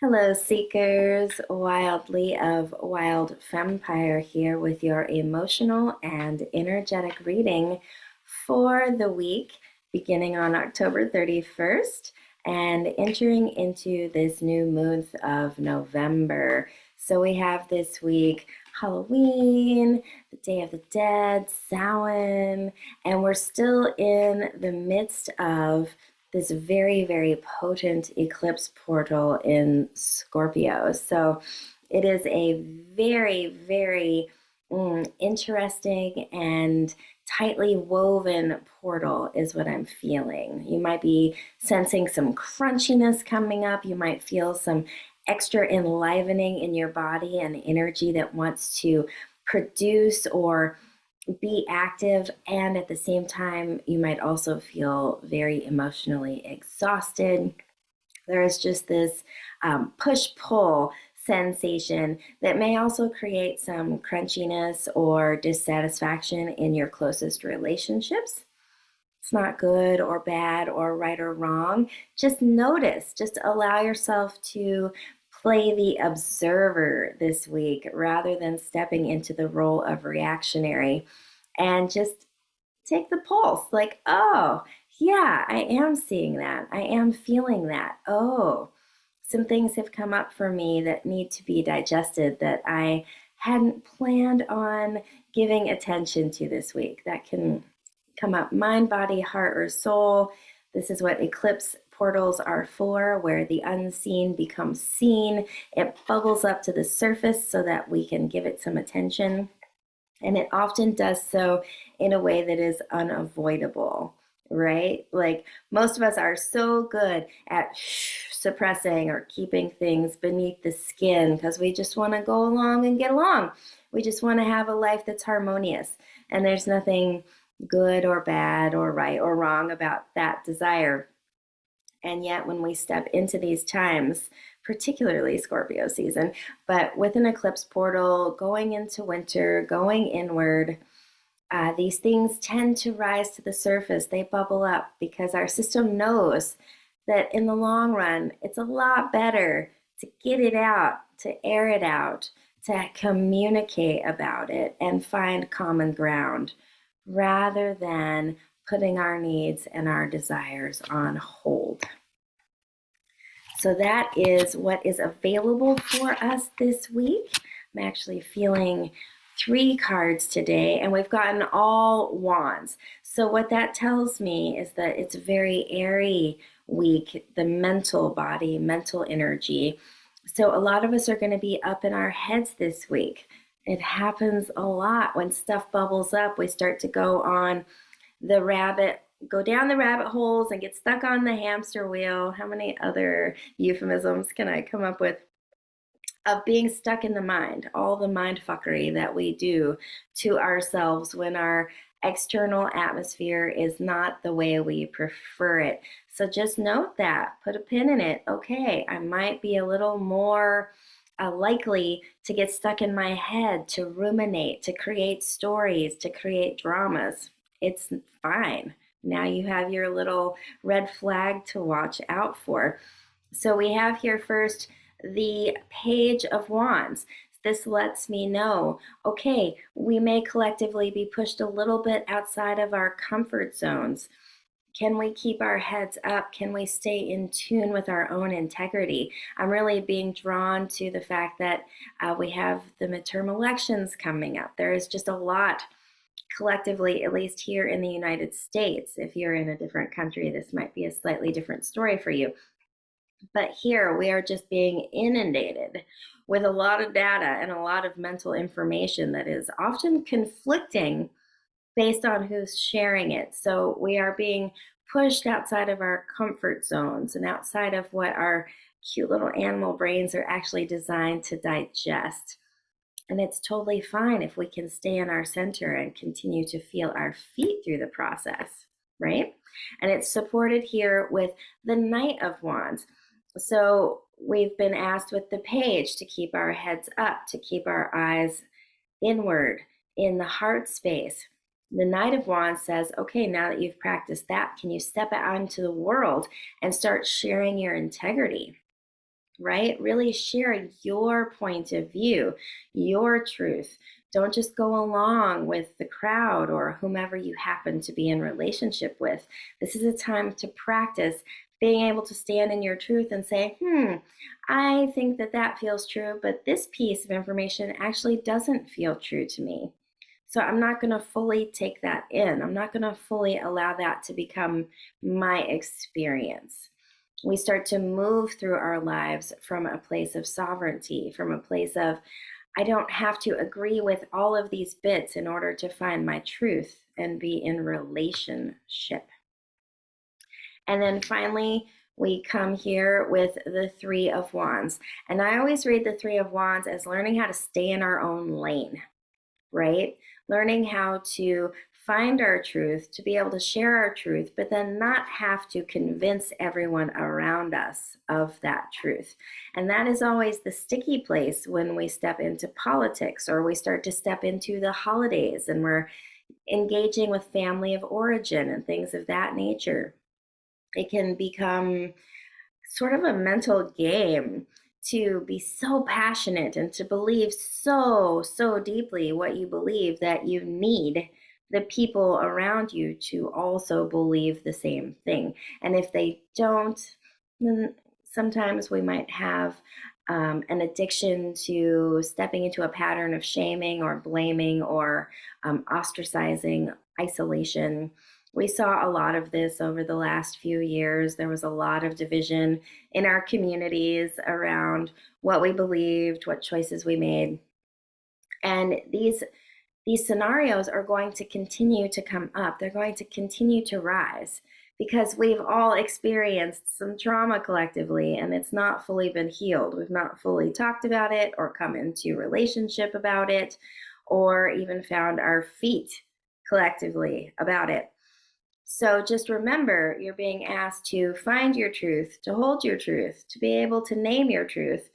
Hello, seekers. Wildly of Wild Fempire here with your emotional and energetic reading for the week beginning on October 31st and entering into this new month of November. So we have this week Halloween, the Day of the Dead, Samhain, and we're still in the midst of this very, very potent eclipse portal in Scorpio. So it is a very, very interesting and tightly woven portal, is what I'm feeling. You might be sensing some crunchiness coming up. You might feel some extra enlivening in your body and energy that wants to produce or be active, and at the same time you might also feel very emotionally exhausted. There is just this push-pull sensation that may also create some crunchiness or dissatisfaction in your closest relationships. It's not good or bad or right or wrong. Just notice, just allow yourself to play the observer this week rather than stepping into the role of reactionary, and just take the pulse. Like, oh, yeah, I am seeing that. I am feeling that. Oh, some things have come up for me that need to be digested that I hadn't planned on giving attention to this week. That can come up mind, body, heart, or soul. This is what eclipse portals are for, where the unseen becomes seen. It bubbles up to the surface so that we can give it some attention. And it often does so in a way that is unavoidable, right? Like most of us are so good at suppressing or keeping things beneath the skin because we just want to go along and get along. We just want to have a life that's harmonious. And there's nothing good or bad or right or wrong about that desire. And yet, when we step into these times, particularly Scorpio season, but with an eclipse portal, going into winter, going inward, these things tend to rise to the surface. They bubble up because our system knows that in the long run, it's a lot better to get it out, to air it out, to communicate about it and find common ground rather than putting our needs and our desires on hold. So that is what is available for us this week. I'm actually feeling 3 cards today, and we've gotten all wands. So what that tells me is that it's a very airy week, the mental body, mental energy. So a lot of us are going to be up in our heads this week. It happens a lot when stuff bubbles up. We start to go down the rabbit holes and get stuck on the hamster wheel. How many other euphemisms can I come up with of being stuck in the mind, all the mind fuckery that we do to ourselves when our external atmosphere is not the way we prefer it. So just note that, put a pin in it. Okay, I might be a little more likely to get stuck in my head, to ruminate, to create stories, to create dramas. It's fine. Now you have your little red flag to watch out for. So we have here first the Page of Wands. This lets me know, okay, we may collectively be pushed a little bit outside of our comfort zones. Can we keep our heads up? Can we stay in tune with our own integrity? I'm really being drawn to the fact that we have the midterm elections coming up. There is just a lot collectively, at least here in the United States. If you're in a different country, this might be a slightly different story for you. But here we are just being inundated with a lot of data and a lot of mental information that is often conflicting based on who's sharing it. So we are being pushed outside of our comfort zones and outside of what our cute little animal brains are actually designed to digest. And it's totally fine if we can stay in our center and continue to feel our feet through the process, right? And it's supported here with the Knight of Wands. So we've been asked with the page to keep our heads up, to keep our eyes inward in the heart space. The Knight of Wands says, okay, now that you've practiced that, can you step out into the world and start sharing your integrity? right? Really share your point of view, your truth. Don't just go along with the crowd or whomever you happen to be in relationship with. This is a time to practice being able to stand in your truth and say, I think that that feels true, but this piece of information actually doesn't feel true to me. So I'm not going to fully take that in. I'm not going to fully allow that to become my experience. We start to move through our lives from a place of sovereignty, from a place of, I don't have to agree with all of these bits in order to find my truth and be in relationship. And then finally, we come here with the Three of Wands. And I always read the Three of Wands as learning how to stay in our own lane, right? Learning how to find our truth, to be able to share our truth, but then not have to convince everyone around us of that truth. And that is always the sticky place when we step into politics or we start to step into the holidays and we're engaging with family of origin and things of that nature. It can become sort of a mental game to be so passionate and to believe so deeply what you believe that you need the people around you to also believe the same thing. And if they don't, then sometimes we might have an addiction to stepping into a pattern of shaming or blaming or ostracizing, isolation. We saw a lot of this over the last few years. There was a lot of division in our communities around what we believed, what choices we made. And these scenarios are going to continue to come up. They're going to continue to rise because we've all experienced some trauma collectively and it's not fully been healed. We've not fully talked about it or come into relationship about it or even found our feet collectively about it. So just remember, you're being asked to find your truth, to hold your truth, to be able to name your truth,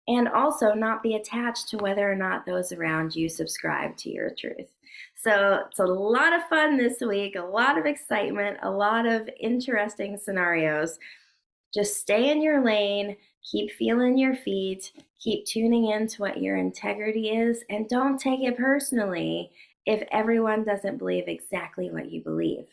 and also not be attached to whether or not those around you subscribe to your truth. So it's a lot of fun this week, a lot of excitement, a lot of interesting scenarios. Just stay in your lane, keep feeling your feet, keep tuning into what your integrity is, and don't take it personally if everyone doesn't believe exactly what you believe.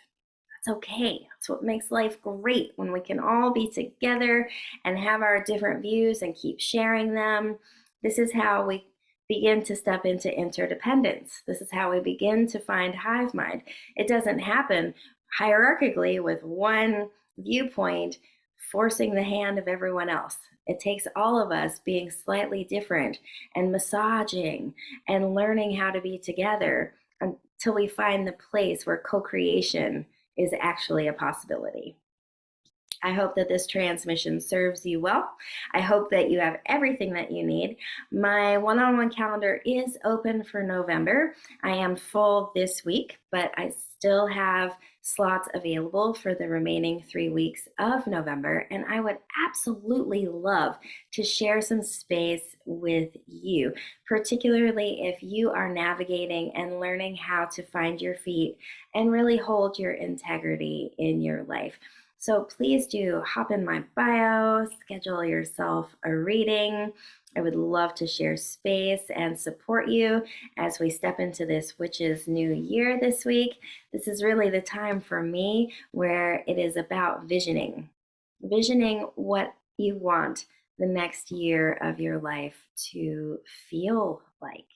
That's okay. That's what makes life great when we can all be together and have our different views and keep sharing them. This is how we begin to step into interdependence. This is how we begin to find hive mind. It doesn't happen hierarchically with one viewpoint forcing the hand of everyone else. It takes all of us being slightly different and massaging and learning how to be together until we find the place where co-creation is actually a possibility. I hope that this transmission serves you well. I hope that you have everything that you need. My one-on-one calendar is open for November. I am full this week, but I still have slots available for the remaining 3 weeks of November, and I would absolutely love to share some space with you, particularly if you are navigating and learning how to find your feet and really hold your integrity in your life. So please do hop in my bio, schedule yourself a reading. I would love to share space and support you as we step into this witch's new year this week. This is really the time for me where it is about visioning what you want the next year of your life to feel like.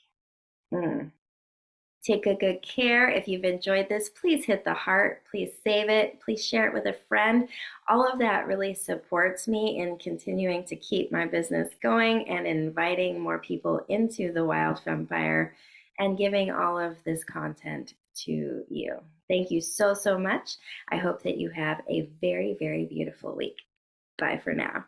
Take a good care. If you've enjoyed this, please hit the heart. Please save it. Please share it with a friend. All of that really supports me in continuing to keep my business going and inviting more people into the Wild Fempire and giving all of this content to you. Thank you so much. I hope that you have a very, very beautiful week. Bye for now.